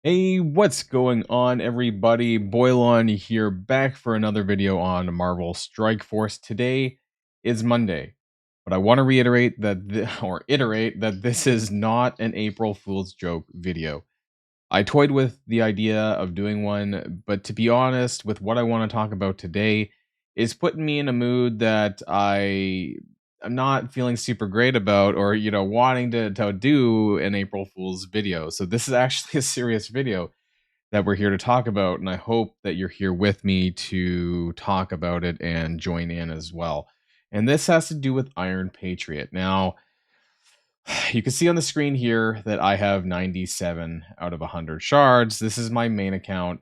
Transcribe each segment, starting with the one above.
Hey, what's going on, everybody? Boilon here, back for another video on Marvel Strike Force. Today is Monday, but I want to reiterate or iterate that this is not an April Fool's joke video. I toyed with the idea of doing one, but to be honest, with what I want to talk about today, is putting me in a mood that I'm not feeling super great about, or wanting to do an April Fool's video. So this is actually a serious video that we're here to talk about, and I hope that you're here with me to talk about it and join in as well. And this has to do with Iron Patriot. Now, you can see on the screen here that I have 97 out of 100 shards. This is my main account,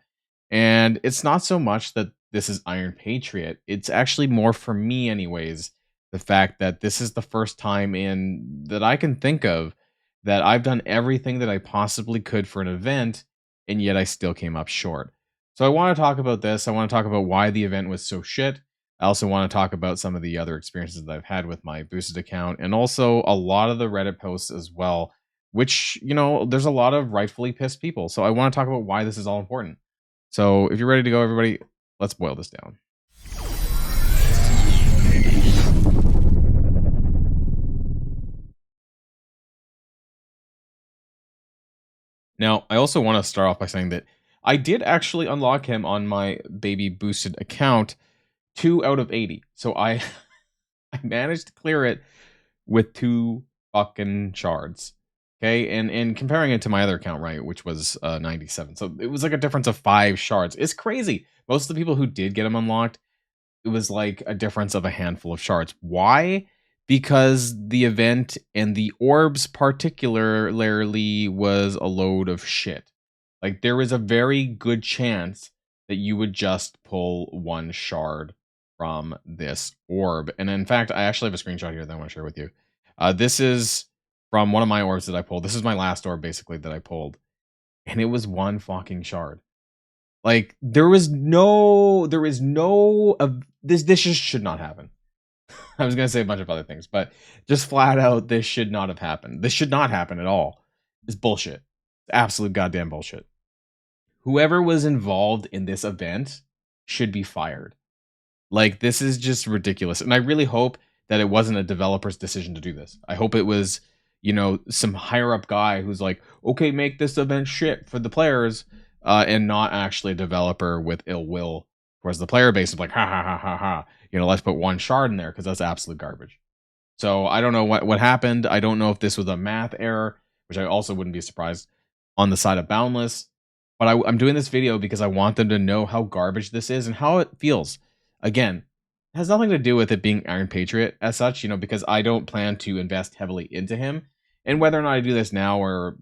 and it's not so much that this is Iron Patriot. It's actually more for me anyways, the fact that this is the first time in that I can think of that I've done everything that I possibly could for an event, and yet I still came up short. So I want to talk about this. I want to talk about why the event was so shit. I also want to talk about some of the other experiences that I've had with my boosted account, and also a lot of the Reddit posts as well, which, there's a lot of rightfully pissed people. So I want to talk about why this is all important. So if you're ready to go, everybody, let's boil this down. Now, I also want to start off by saying that I did actually unlock him on my baby boosted account 2 out of 80. So I I managed to clear it with 2 fucking shards. Okay, and comparing it to my other account, right, which was 97. So it was like a difference of 5 shards. It's crazy. Most of the people who did get them unlocked, it was like a difference of a handful of shards. Why? Because the event and the orbs particularly was a load of shit. Like, there was a very good chance that you would just pull 1 shard from this orb. And in fact, I actually have a screenshot here that I want to share with you. This is from one of my orbs that I pulled. This is my last orb, basically, that I pulled. And it was 1 fucking shard. Like, there is no, this just should not happen. I was going to say a bunch of other things, but just flat out, this should not have happened. This should not happen at all. It's bullshit. Absolute goddamn bullshit. Whoever was involved in this event should be fired. Like, this is just ridiculous. And I really hope that it wasn't a developer's decision to do this. I hope it was, some higher up guy who's like, okay, make this event shit for the players, and not actually a developer with ill will. Whereas the player base is like, ha ha ha ha ha. Let's put 1 shard in there because that's absolute garbage. So I don't know what happened. I don't know if this was a math error, which I also wouldn't be surprised on the side of Boundless. But I'm doing this video because I want them to know how garbage this is and how it feels. Again, it has nothing to do with it being Iron Patriot as such, because I don't plan to invest heavily into him. And whether or not I do this now or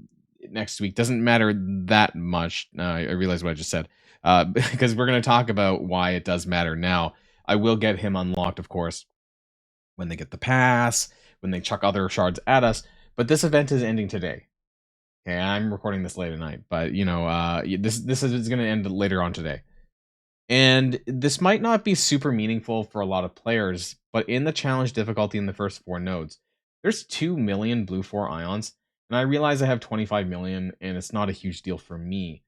next week doesn't matter that much. I realize what I just said. Because we're going to talk about why it does matter now. I will get him unlocked, of course, when they get the pass, when they chuck other shards at us. But this event is ending today. Okay, I'm recording this late at night, but this is going to end later on today. And this might not be super meaningful for a lot of players, but in the challenge difficulty in the first 4 nodes, there's 2 million blue 4 ions, and I realize I have 25 million, and it's not a huge deal for me.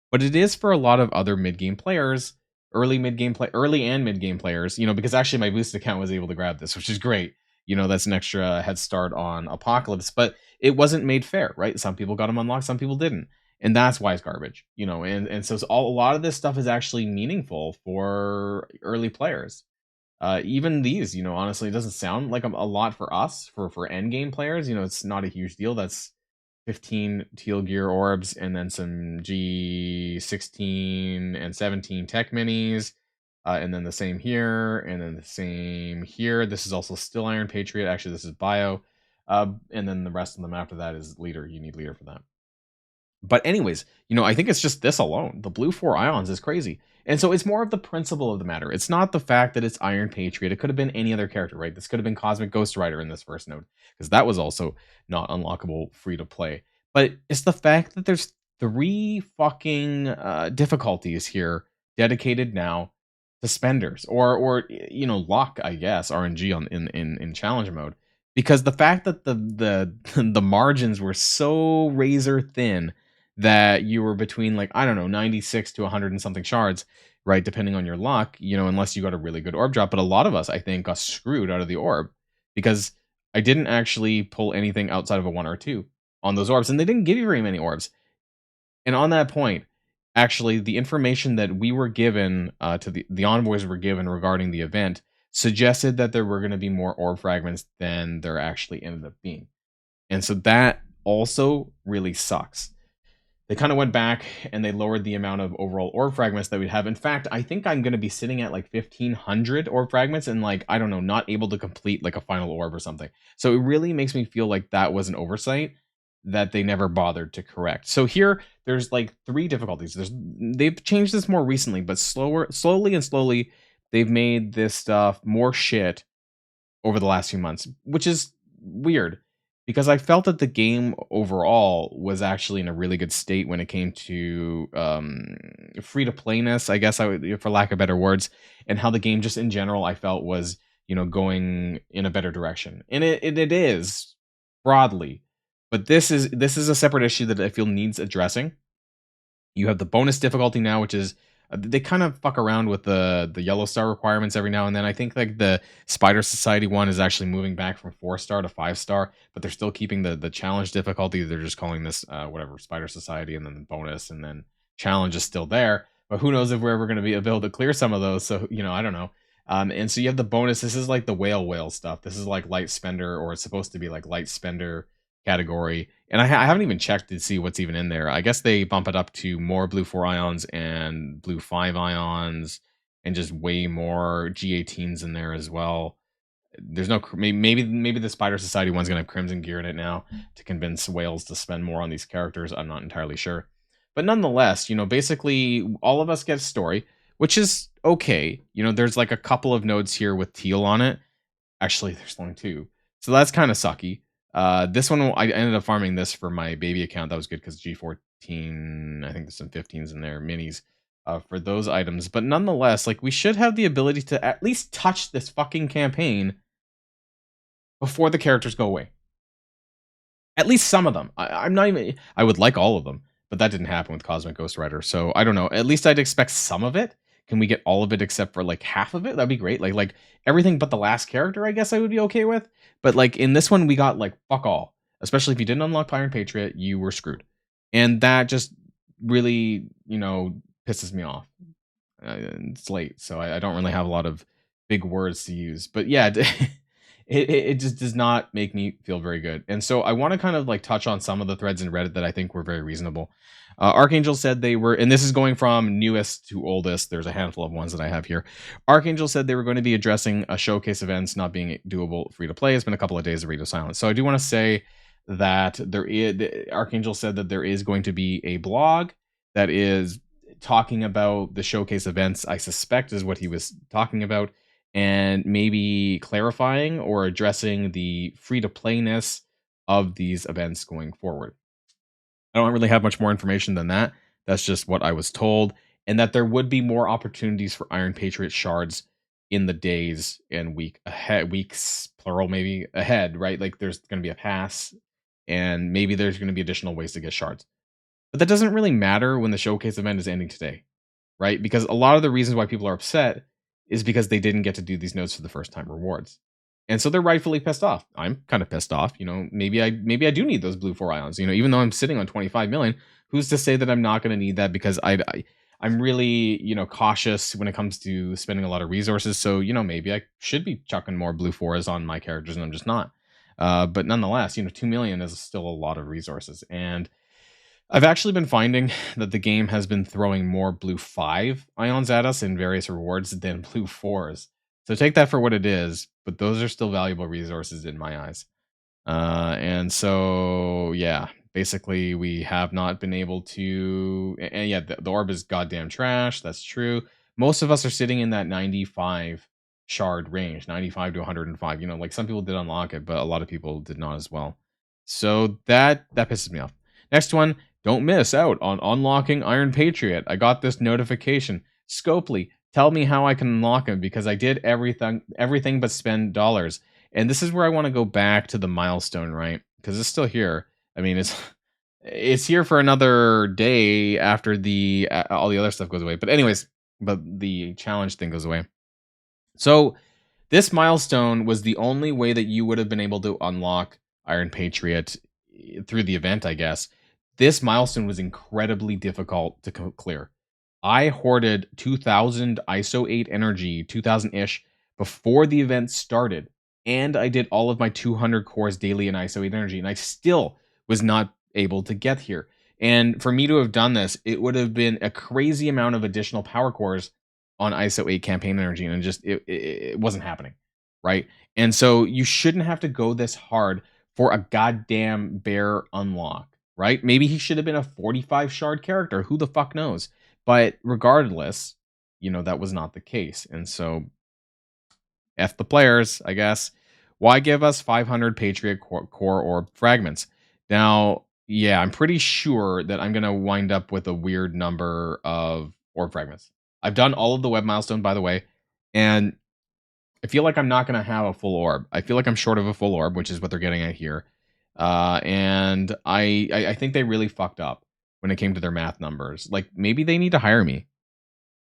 But it is for a lot of other mid-game players, early and mid-game players, because actually my boosted account was able to grab this, which is great. That's an extra head start on Apocalypse, but it wasn't made fair, right? Some people got them unlocked, some people didn't. And that's why it's garbage, and so a lot of this stuff is actually meaningful for early players. Even these, honestly, it doesn't sound like a lot for us, for end game players. It's not a huge deal. That's 15 teal gear orbs and then some G16 and 17 tech minis. And then the same here, and then the same here. This is also still Iron Patriot. Actually, this is Bio. And then the rest of them after that is Leader. You need Leader for that. But anyways, I think it's just this alone. The blue 4 ions is crazy. And so it's more of the principle of the matter. It's not the fact that it's Iron Patriot. It could have been any other character, right? This could have been Cosmic Ghost Rider in this first node, because that was also not unlockable free to play. But it's the fact that there's 3 fucking difficulties here dedicated now to spenders or luck, I guess, RNG on in challenge mode. Because the fact that the the margins were so razor thin that you were between like, I don't know, 96 to 100 and something shards, right? Depending on your luck, unless you got a really good orb drop. But a lot of us, I think, got screwed out of the orb because I didn't actually pull anything outside of a 1 or 2 on those orbs, and they didn't give you very many orbs. And on that point, actually, the information that we were given to the envoys were given regarding the event suggested that there were going to be more orb fragments than there actually ended up being. And so that also really sucks. They kind of went back and they lowered the amount of overall orb fragments that we'd have. In fact, I think I'm going to be sitting at like 1,500 orb fragments and like, I don't know, not able to complete like a final orb or something. So it really makes me feel like that was an oversight that they never bothered to correct. So here, there's like 3 difficulties. They've changed this more recently, but slowly, they've made this stuff more shit over the last few months, which is weird because I felt that the game overall was actually in a really good state when it came to free to playness, I guess for lack of better words, and how the game just in general I felt was going in a better direction, and it is broadly, but this is a separate issue that I feel needs addressing. You have the bonus difficulty now, which is they kind of fuck around with the yellow star requirements every now and then. I think like the Spider Society one is actually moving back from 4-star to 5-star, but they're still keeping the challenge difficulty. They're just calling this whatever, Spider Society, and then the bonus, and then challenge is still there. But who knows if we're ever going to be able to clear some of those? So I don't know. And so you have the bonus. This is like the whale stuff. This is like light spender, or it's supposed to be like light spender category, and I haven't even checked to see what's even in there. I guess they bump it up to more blue 4 ions and blue 5 ions and just way more G18s in there as well. There's no maybe the Spider Society one's gonna have crimson gear in it now to convince whales to spend more on these characters. I'm not entirely sure, but nonetheless, basically all of us get a story, which is okay. There's like a couple of nodes here with teal on it. Actually, there's only 2, so that's kind of sucky. This one, I ended up farming this for my baby account. That was good because G14, I think there's some 15s in there, minis, for those items. But nonetheless, like, we should have the ability to at least touch this fucking campaign before the characters go away. At least some of them. I'm not even, I would like all of them, but that didn't happen with Cosmic Ghost Rider. So I don't know. At least I'd expect some of it. Can we get all of it except for like half of it? That'd be great. Like everything but the last character, I guess I would be okay with. But like in this one, we got like fuck all. Especially if you didn't unlock Iron Patriot, you were screwed. And that just really, pisses me off. It's late, so I don't really have a lot of big words to use. But yeah, it just does not make me feel very good. And so I want to kind of like touch on some of the threads in Reddit that I think were very reasonable. Archangel said they were, and this is going from newest to oldest. There's a handful of ones that I have here. Archangel said they were going to be addressing a showcase events not being doable free to play. It's been a couple of days of radio silence. So I do want to say that Archangel said that there is going to be a blog that is talking about the showcase events, I suspect is what he was talking about, and maybe clarifying or addressing the free to playness of these events going forward. I don't really have much more information than that. That's just what I was told, and that there would be more opportunities for Iron Patriot shards in the days and weeks plural maybe ahead, right? Like there's going to be a pass, and maybe there's going to be additional ways to get shards. But that doesn't really matter when the showcase event is ending today, right? Because a lot of the reasons why people are upset is because they didn't get to do these nodes for the first time rewards. And so they're rightfully pissed off. I'm kind of pissed off. Maybe I do need those blue 4 ions. Even though I'm sitting on 25 million, who's to say that I'm not going to need that? Because I'm really cautious when it comes to spending a lot of resources. So maybe I should be chucking more blue 4s on my characters, and I'm just not. But nonetheless, 2 million is still a lot of resources, and I've actually been finding that the game has been throwing more blue 5 ions at us in various rewards than blue 4s. So take that for what it is, but those are still valuable resources in my eyes. And so, yeah, basically we have not been able to, and yeah, the orb is goddamn trash. That's true. Most of us are sitting in that 95 shard range, 95 to 105. Like some people did unlock it, but a lot of people did not as well. So that pisses me off. Next one, don't miss out on unlocking Iron Patriot. I got this notification. Scopely, tell me how I can unlock him because I did everything but spend dollars. And this is where I want to go back to the milestone, right? Because it's still here. I mean, It's here for another day after the all the other stuff goes away. But anyways, but the challenge thing goes away. So this milestone was the only way that you would have been able to unlock Iron Patriot through the event, I guess. This milestone was incredibly difficult to clear. I hoarded 2000 ISO 8 energy, 2000 ish, before the event started. And I did all of my 200 cores daily in ISO 8 energy. And I still was not able to get here. And for me to have done this, it would have been a crazy amount of additional power cores on ISO 8 campaign energy. And just, it wasn't happening. Right. And so you shouldn't have to go this hard for a goddamn bear unlock. Right. Maybe he should have been a 45 shard character. Who the fuck knows? But regardless, that was not the case. And so, F the players, I guess. Why give us 500 Patriot core orb fragments? Now, yeah, I'm pretty sure that I'm going to wind up with a weird number of orb fragments. I've done all of the web milestone, by the way, and I feel like I'm not going to have a full orb. I feel like I'm short of a full orb, which is what they're getting at here. And I think they really fucked up when it came to their math numbers. Like, maybe they need to hire me.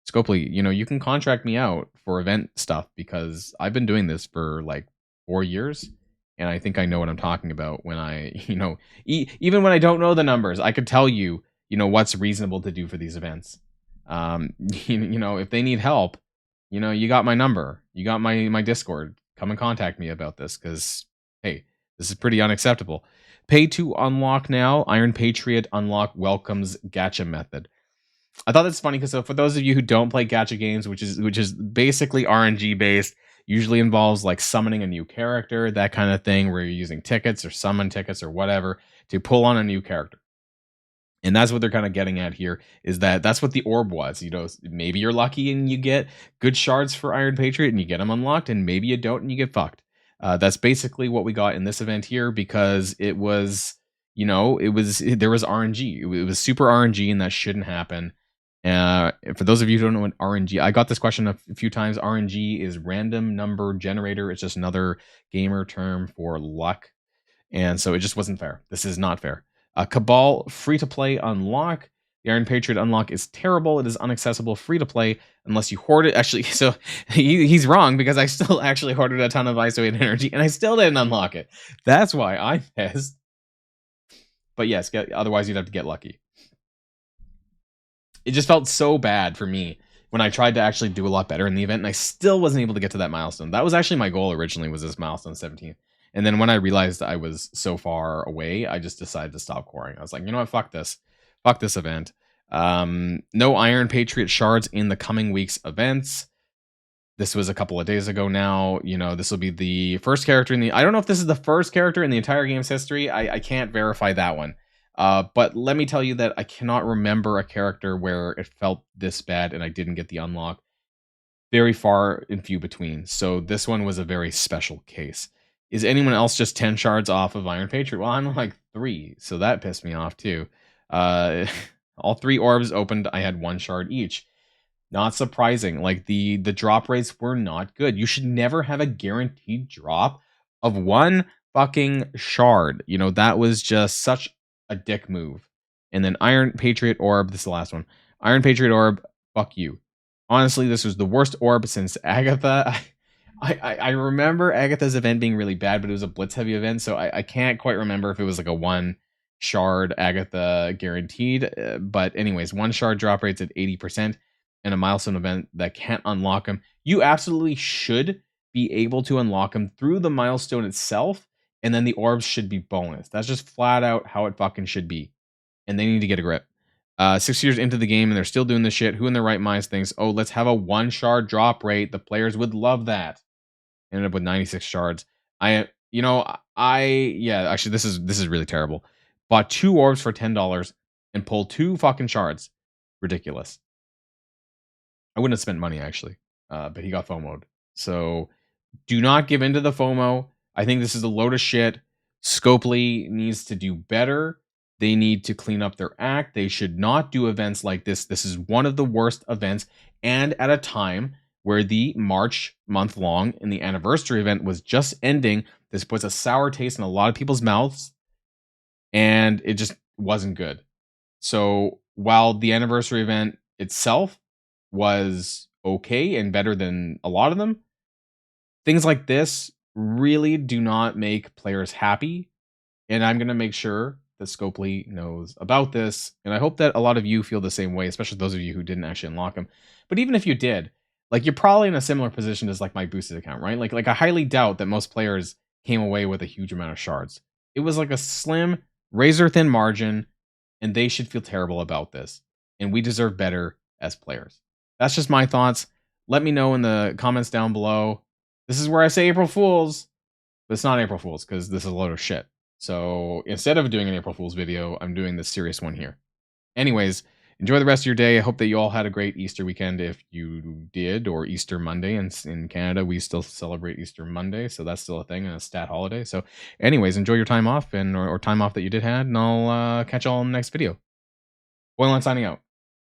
Scopely, you can contract me out for event stuff because I've been doing this for like 4 years. And I think I know what I'm talking about when I, even when I don't know the numbers, I could tell you, what's reasonable to do for these events. If they need help, you got my number, you got my Discord. Come and contact me about this because, hey, this is pretty unacceptable. Pay to unlock now. Iron Patriot unlock welcomes gacha method. I thought that's funny because for those of you who don't play gacha games, which is basically RNG based, usually involves like summoning a new character, that kind of thing, where you're using tickets or summon tickets or whatever to pull on a new character. And that's what they're kind of getting at here, is that's what the orb was. Maybe you're lucky and you get good shards for Iron Patriot and you get them unlocked, and maybe you don't and you get fucked. That's basically what we got in this event here, because it was, there was RNG. It was super RNG, and that shouldn't happen. For those of you who don't know what RNG, I got this question a few times. RNG is random number generator. It's just another gamer term for luck. And so it just wasn't fair. This is not fair. Cabal free-to-play unlock. The Iron Patriot unlock is terrible. It is unaccessible free-to-play unless you hoard it. Actually, so he's wrong, because I still actually hoarded a ton of ISO 8 energy, and I still didn't unlock it. That's why I'm pissed. But yes, otherwise you'd have to get lucky. It just felt so bad for me when I tried to actually do a lot better in the event, and I still wasn't able to get to that milestone. That was actually my goal originally, was this milestone 17. And then when I realized I was so far away, I just decided to stop coring. I was like, you know what, fuck this. Fuck this event. No Iron Patriot shards in the coming week's events. This was a couple of days ago now. This will be the first character in the... I don't know if this is the first character in the entire game's history. I can't verify that one. But let me tell you that I cannot remember a character where it felt this bad and I didn't get the unlock. Very far and few between. So this one was a very special case. Is anyone else just 10 shards off of Iron Patriot? Well, I'm like 3, so that pissed me off too. All 3 orbs opened, I had 1 shard each. Not surprising. Like, the drop rates were not good. You should never have a guaranteed drop of 1 fucking shard. That was just such a dick move. And then Iron Patriot orb, this is the last one. Iron Patriot orb, fuck you. Honestly, this was the worst orb since Agatha. I remember Agatha's event being really bad, but it was a blitz heavy event, so I can't quite remember if it was like a 1 shard Agatha guaranteed. But anyways, 1 shard drop rates at 80% and a milestone event that can't unlock them. You absolutely should be able to unlock them through the milestone itself, and then the orbs should be bonus. That's just flat out how it fucking should be. And they need to get a grip. 6 years into the game and they're still doing this shit. Who in their right minds thinks, oh, let's have a 1 shard drop rate? The players would love that. Ended up with 96 shards. Actually, this is really terrible. Bought 2 orbs for $10 and pulled 2 fucking shards. Ridiculous. I wouldn't have spent money, actually. But he got FOMO'd. So do not give in to the FOMO. I think this is a load of shit. Scopely needs to do better. They need to clean up their act. They should not do events like this. This is one of the worst events, and at a time where the March month long and the anniversary event was just ending. This puts a sour taste in a lot of people's mouths, and it just wasn't good. So while the anniversary event itself was okay and better than a lot of them, things like this really do not make players happy. And I'm going to make sure that Scopely knows about this. And I hope that a lot of you feel the same way, especially those of you who didn't actually unlock them. But even if you did, like, you're probably in a similar position as like my boosted account, right? Like I highly doubt that most players came away with a huge amount of shards. It was like a slim, razor thin margin, and they should feel terrible about this. And we deserve better as players. That's just my thoughts. Let me know in the comments down below. This is where I say April Fools, but it's not April Fools because this is a load of shit. So instead of doing an April Fool's video, I'm doing this serious one here. Anyways, enjoy the rest of your day. I hope that you all had a great Easter weekend if you did, or Easter Monday. And in Canada, we still celebrate Easter Monday, so that's still a thing and a stat holiday. So anyways, enjoy your time off, and or time off that you did had, and I'll catch you all in the next video. Boilon signing out.